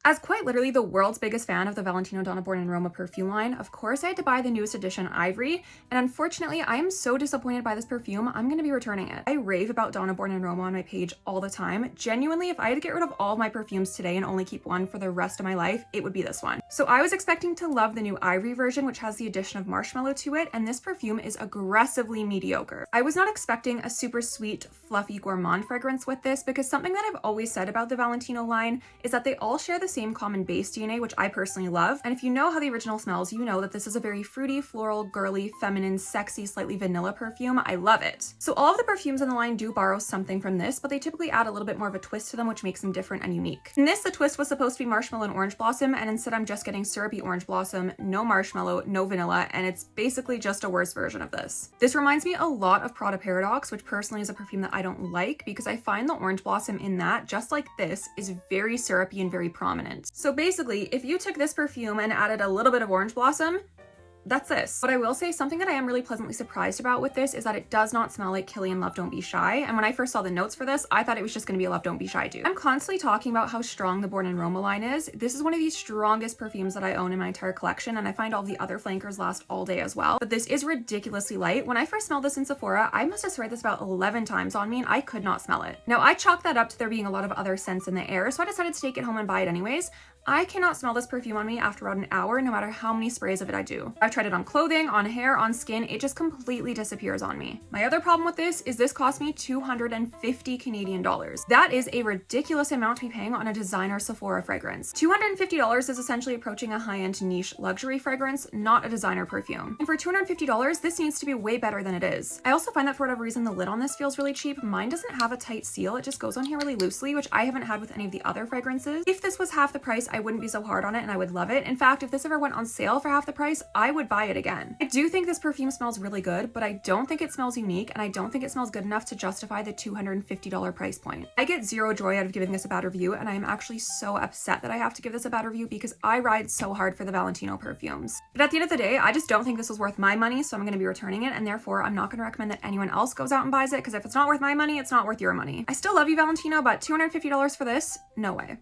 As quite literally the world's biggest fan of the Valentino Donna Born in Roma perfume line, of course I had to buy the newest edition Ivory, and unfortunately I am so disappointed by this perfume, I'm gonna be returning it. I rave about Donna Born in Roma on my page all the time. Genuinely, if I had to get rid of all of my perfumes today and only keep one for the rest of my life, it would be this one. So I was expecting to love the new Ivory version, which has the addition of marshmallow to it, and this perfume is aggressively mediocre. I was not expecting a super sweet, fluffy gourmand fragrance with this, because something that I've always said about the Valentino line is that they all share the same common base DNA, which I personally love. And if you know how the original smells, you know that this is a very fruity, floral, girly, feminine, sexy, slightly vanilla perfume. I love it. So all of the perfumes in the line do borrow something from this, but they typically add a little bit more of a twist to them, which makes them different and unique. In this, the twist was supposed to be marshmallow and orange blossom, and instead I'm just getting syrupy orange blossom, no marshmallow, no vanilla, and it's basically just a worse version of this. This reminds me a lot of Prada Paradox, which personally is a perfume that I don't like because I find the orange blossom in that, just like this, is very syrupy and very prominent. So basically, if you took this perfume and added a little bit of orange blossom, that's this. But I will say something that I am really pleasantly surprised about with this is that it does not smell like Killian Love Don't Be Shy. And when I first saw the notes for this, I thought it was just gonna be a Love Don't Be Shy dude. I'm constantly talking about how strong the Born in Roma line is. This is one of the strongest perfumes that I own in my entire collection, and I find all the other flankers last all day as well. But this is ridiculously light. When I first smelled this in Sephora, I must have sprayed this about 11 times on me and I could not smell it. Now I chalk that up to there being a lot of other scents in the air, so I decided to take it home and buy it anyways. I cannot smell this perfume on me after about an hour, no matter how many sprays of it I do. I've tried it on clothing, on hair, on skin, it just completely disappears on me. My other problem with this is this cost me 250 Canadian dollars. That is a ridiculous amount to be paying on a designer Sephora fragrance. $250 is essentially approaching a high-end niche luxury fragrance, not a designer perfume. And for $250, this needs to be way better than it is. I also find that for whatever reason, the lid on this feels really cheap. Mine doesn't have a tight seal, it just goes on here really loosely, which I haven't had with any of the other fragrances. If this was half the price, I wouldn't be so hard on it and I would love it. In fact, if this ever went on sale for half the price, I would buy it again. I do think this perfume smells really good, but I don't think it smells unique, and I don't think it smells good enough to justify the $250 price point. I get zero joy out of giving this a bad review, and I am actually so upset that I have to give this a bad review because I ride so hard for the Valentino perfumes. But at the end of the day, I just don't think this was worth my money, so I'm going to be returning it, and therefore I'm not going to recommend that anyone else goes out and buys it, because if it's not worth my money, it's not worth your money. I still love you, Valentino, but $250 for this? No way.